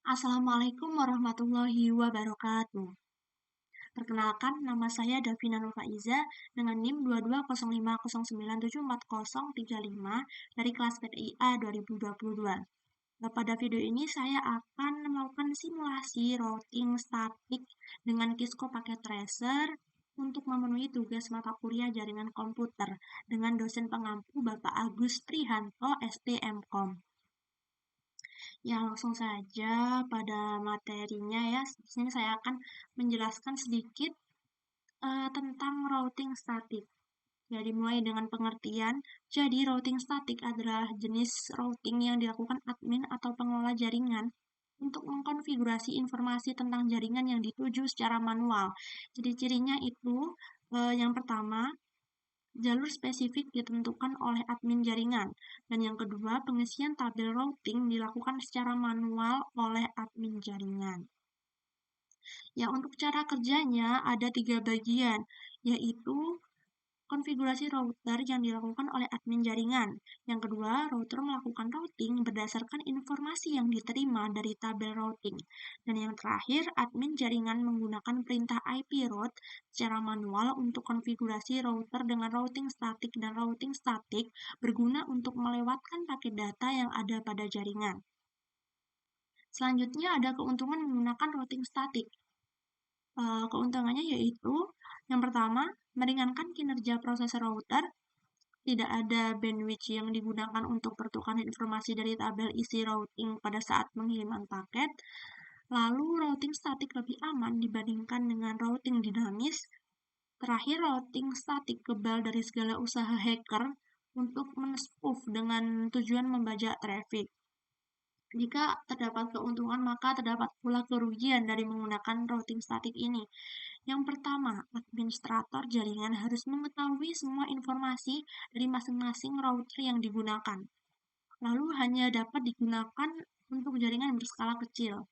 Assalamualaikum warahmatullahi wabarakatuh. Perkenalkan, nama saya Davina Nurfaiza dengan NIM 220509740035 dari kelas PTIA 2022. Pada video ini saya akan melakukan simulasi routing statik dengan Kisco Packet Tracer untuk memenuhi tugas mata kuliah jaringan komputer dengan dosen pengampu Bapak Agus Trihanto, STMKOM. Ya, langsung saja pada materinya ya. Di sini saya akan menjelaskan sedikit tentang routing statik. Ya, dimulai dengan pengertian. Jadi, routing statik adalah jenis routing yang dilakukan admin atau pengelola jaringan untuk mengkonfigurasi informasi tentang jaringan yang dituju secara manual. Jadi, cirinya itu yang pertama, jalur spesifik ditentukan oleh admin jaringan. Dan yang kedua, pengisian tabel routing dilakukan secara manual oleh admin jaringan. Ya, untuk cara kerjanya ada 3 bagian, yaitu konfigurasi router yang dilakukan oleh admin jaringan. Yang kedua, router melakukan routing berdasarkan informasi yang diterima dari tabel routing. Dan yang terakhir, admin jaringan menggunakan perintah IP route secara manual untuk konfigurasi router dengan routing statik, dan routing statik berguna untuk melewatkan paket data yang ada pada jaringan. Selanjutnya ada keuntungan menggunakan routing statik. Keuntungannya yaitu yang pertama, meringankan kinerja prosesor router, tidak ada bandwidth yang digunakan untuk pertukaran informasi dari tabel isi routing pada saat pengiriman paket. Lalu routing statik lebih aman dibandingkan dengan routing dinamis. Terakhir, routing statik kebal dari segala usaha hacker untuk men-spoof dengan tujuan membajak traffic. Jika terdapat keuntungan, maka terdapat pula kerugian dari menggunakan routing statik ini. Yang pertama, administrator jaringan harus mengetahui semua informasi dari masing-masing router yang digunakan. Lalu hanya dapat digunakan untuk jaringan berskala kecil.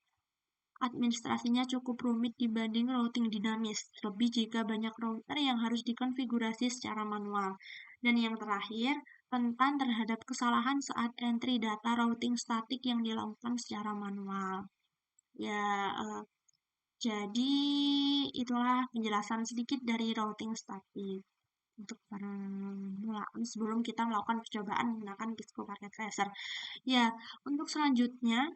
Administrasinya cukup rumit dibanding routing dinamis, terlebih jika banyak router yang harus dikonfigurasi secara manual. Dan yang terakhir, rentan terhadap kesalahan saat entry data routing statik yang dilakukan secara manual. Ya, jadi itulah penjelasan sedikit dari routing statik untuk permulaan sebelum kita melakukan percobaan menggunakan Kisco Packet Tracer. Ya, untuk selanjutnya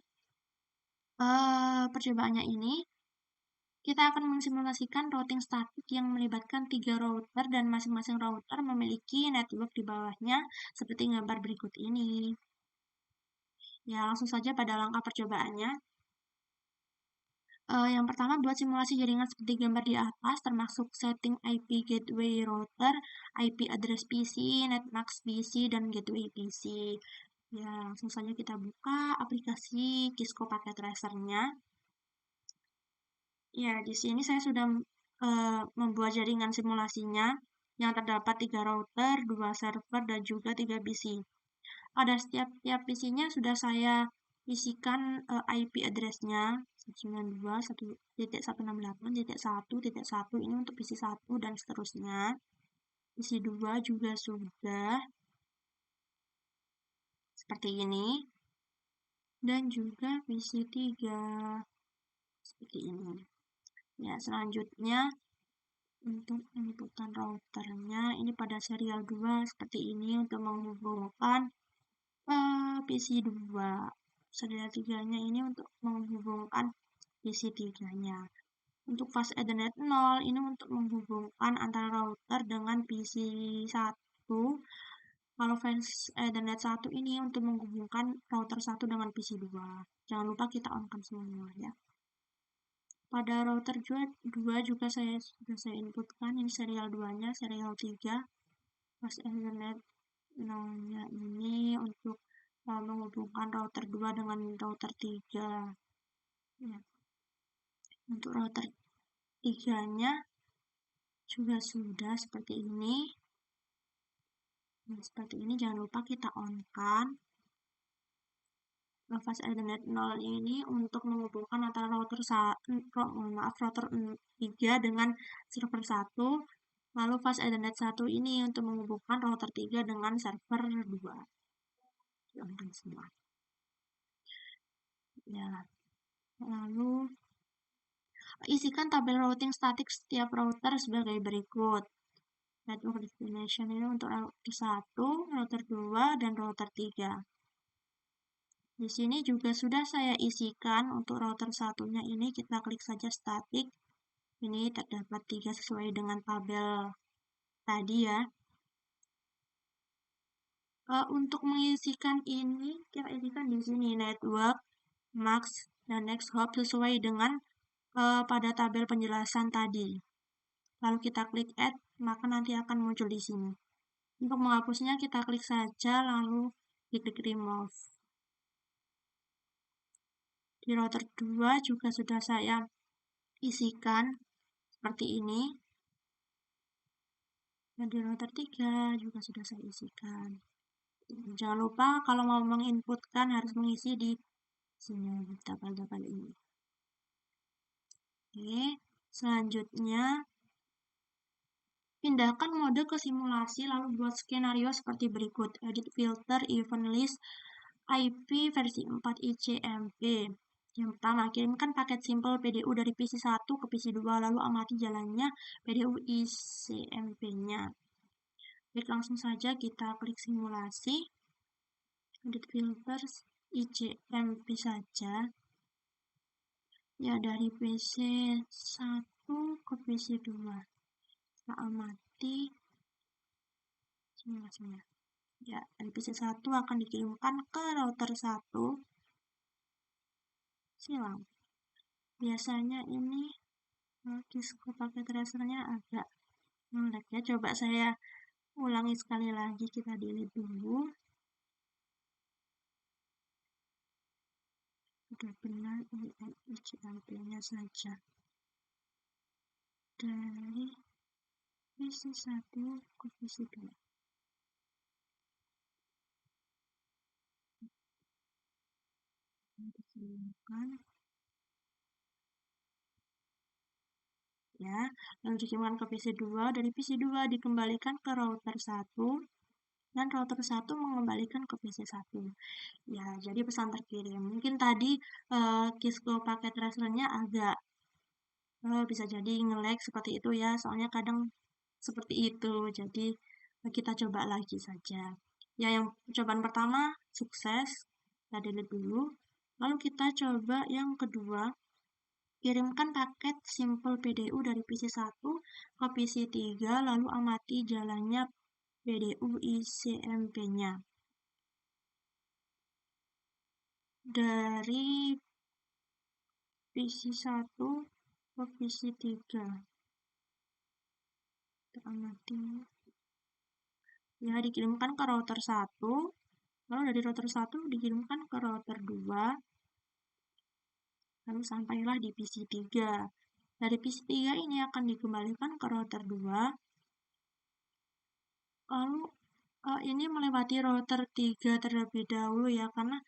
percobaannya ini kita akan mensimulasikan routing statik yang melibatkan 3 router dan masing-masing router memiliki network di bawahnya seperti gambar berikut ini. Ya, langsung saja pada langkah percobaannya. Yang pertama, buat simulasi jaringan seperti gambar di atas, termasuk setting IP gateway router, IP address PC, netmask PC, dan gateway PC. Ya, langsung saja kita buka aplikasi Kisco Packet Tracer-nya. Ya, di sini saya sudah membuat jaringan simulasinya yang terdapat 3 router, 2 server, dan juga 3 PC. Pada setiap PC-nya sudah saya isikan IP address-nya 192.168.1.1 ini untuk PC 1 dan seterusnya. PC 2 juga sudah seperti ini. Dan juga PC 3 seperti ini. Ya, selanjutnya untuk inputan routernya ini pada serial 2 seperti ini untuk menghubungkan PC 2. Serial 3-nya ini untuk menghubungkan PC 3-nya. Untuk fast Ethernet 0 ini untuk menghubungkan antara router dengan PC 1. Kalau fast Ethernet 1 ini untuk menghubungkan router 1 dengan PC 2. Jangan lupa kita on-kan semua ya. Pada router 2 juga sudah saya inputkan, ini serial 2-nya, serial 3. Fast Ethernet 0-nya ini untuk menghubungkan router 2 dengan router 3. Ya. Untuk router 3-nya juga sudah seperti ini. Nah, seperti ini jangan lupa kita on-kan. Fast Ethernet 0 ini untuk menghubungkan antara router 3 dengan server 1. Lalu fast Ethernet 1 ini untuk menghubungkan router 3 dengan server 2. On-kan semua. Ya. Lalu isikan tabel routing statik setiap router sebagai berikut. Network destination ini untuk router 1, router 2, dan router 3. Di sini juga sudah saya isikan untuk router satunya ini, kita klik saja statik. Ini terdapat 3 sesuai dengan tabel tadi ya. Untuk mengisikan ini, kita isikan di sini network, max, dan next hop sesuai dengan pada tabel penjelasan tadi. Lalu kita klik add, maka nanti akan muncul di sini. Untuk menghapusnya kita klik saja, lalu diklik remove. Di router 2 juga sudah saya isikan seperti ini. Dan di router 3 juga sudah saya isikan. Jangan lupa kalau mau menginputkan harus mengisi di sini, di tabel-tabel ini. Oke, selanjutnya pindahkan mode ke simulasi lalu buat skenario seperti berikut. Edit filter event list IP versi 4 ICMP. Yang pertama, kirimkan paket simple PDU dari PC 1 ke PC 2 lalu amati jalannya PDU ICMP-nya. Klik langsung saja kita klik simulasi. Edit filters ICMP saja. Ya, dari PC 1 ke PC 2. Kita amati simulasinya. Ya, dari PC 1 akan dikirimkan ke router 1. Silang. Biasanya ini Cisco pakai tracernya agak ngelag ya. Coba saya ulangi sekali lagi, kita delete dulu. Sudah benar, ini ICMP-nya saja. Dari PC 1 ke PC 2. Dikirimkan. Ya, lalu dikirimkan ke PC 2, dari PC 2 dikembalikan ke router 1, dan router 1 mengembalikan ke PC 1. Ya, jadi pesan terkirim. Mungkin tadi Cisco paket tracernya agak bisa jadi nge-lag seperti itu ya, soalnya kadang seperti itu. Jadi kita coba lagi saja. Ya, yang percobaan pertama sukses, kita delete dulu. Lalu kita coba yang kedua, kirimkan paket simple PDU dari PC 1 ke PC 3, lalu amati jalannya PDU ICMP-nya. Dari PC 1 ke PC 3. Kita amati. Ya, dikirimkan ke router 1, lalu dari router 1 dikirimkan ke router 2, lalu sampailah di PC 3. Dari PC 3 ini akan dikembalikan ke router 2, lalu ini melewati router 3 terlebih dahulu ya, karena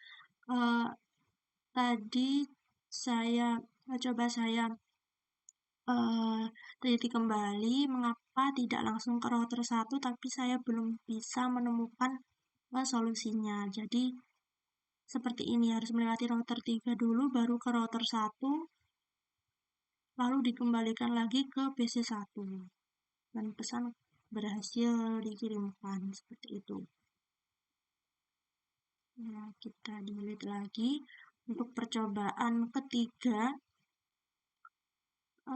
tadi saya coba saya teliti kembali mengapa tidak langsung ke router 1, tapi saya belum bisa menemukan solusinya. Jadi seperti ini, harus melewati router 3 dulu, baru ke router 1, lalu dikembalikan lagi ke PC 1. Dan pesan berhasil dikirimkan, seperti itu. Ya, kita delete lagi. Untuk percobaan ketiga,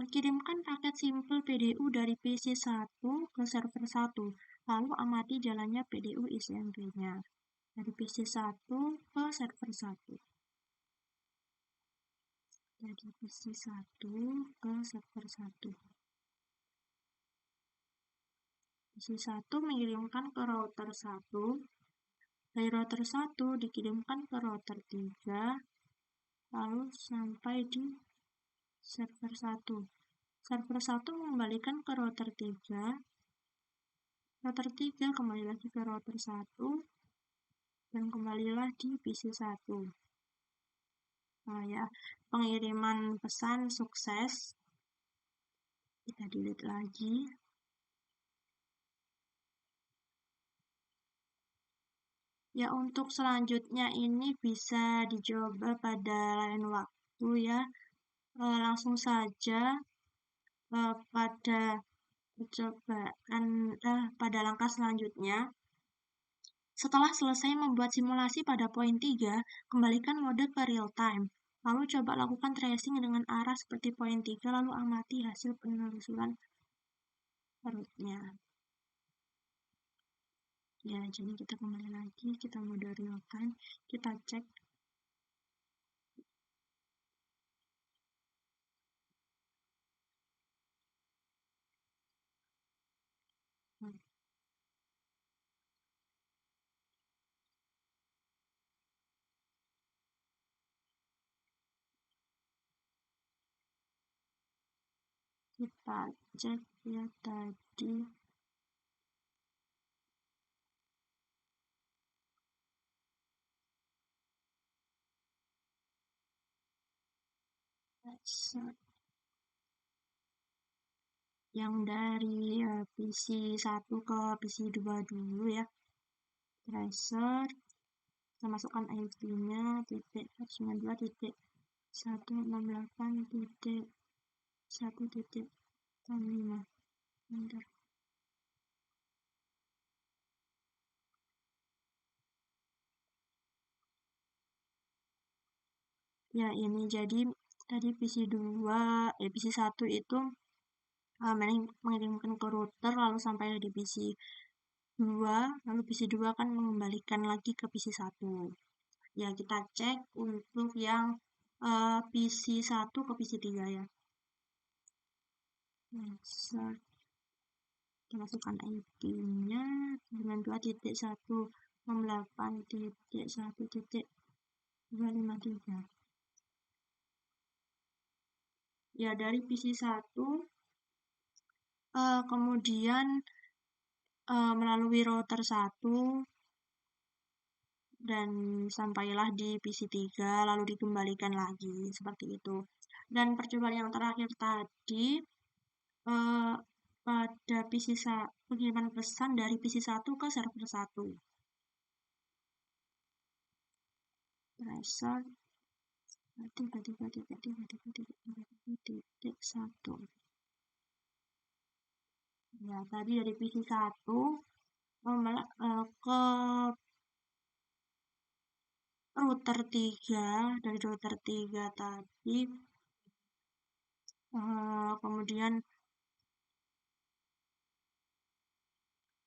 kirimkan paket simple PDU dari PC 1 ke server 1, lalu amati jalannya PDU ICMP-nya. Dari PC 1 ke server 1. Dari PC 1 ke server 1. PC 1 mengirimkan ke router 1. Dari router 1 dikirimkan ke router 3, lalu sampai di server 1. Server 1 mengembalikan ke router 3. Router 3 kembali lagi ke router 1, dan kembalilah di PC 1. Nah ya, pengiriman pesan sukses. Kita delete lagi. Ya, untuk selanjutnya ini bisa dicoba pada lain waktu ya. Langsung saja pada pada langkah selanjutnya. Setelah selesai membuat simulasi pada poin 3, kembalikan mode ke real time. Lalu coba lakukan tracing dengan arah seperti poin 3, lalu amati hasil penelusuran perutnya. Ya, jadi kita kembali lagi, kita mode real time, kita cek. Kita cek ya tadi. Yang dari PC 1 ke PC 2 dulu ya. Tracer, kita masukkan IP-nya titik 192 titik 168 titik 1 titik 5. Bentar. Ya, ini jadi tadi PC 1 itu mengirimkan ke router lalu sampai di PC 2, lalu PC 2 kan mengembalikan lagi ke PC 1. Ya, kita cek untuk yang PC 1 ke PC 3 ya. Kita masukkan IP-nya 92.168.1.253. Ya, dari PC 1 kemudian melalui router 1 dan sampailah di PC 3 lalu dikembalikan lagi seperti itu. Dan percobaan yang terakhir tadi pada PC pengiriman pesan dari PC 1 ke server 1. Tracer titik 1. Ya, tadi dari PC 1 ke router 3, dari router 3 tadi kemudian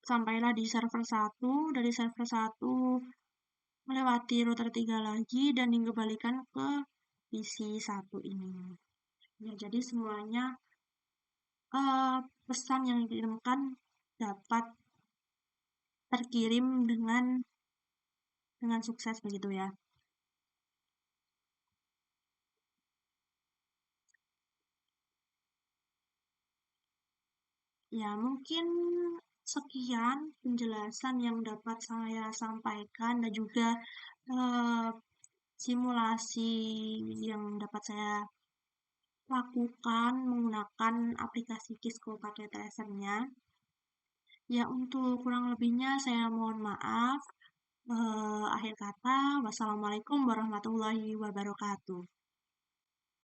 sampailah di server 1, dari server 1 melewati router 3 lagi dan dikembalikan ke PC 1 ini. Ya, jadi semuanya pesan yang dikirimkan dapat terkirim dengan sukses begitu ya. Ya, mungkin sekian penjelasan yang dapat saya sampaikan dan juga simulasi yang dapat saya lakukan menggunakan aplikasi Kisco pakai tracernya. Ya, untuk kurang lebihnya saya mohon maaf. Akhir kata, wassalamualaikum warahmatullahi wabarakatuh.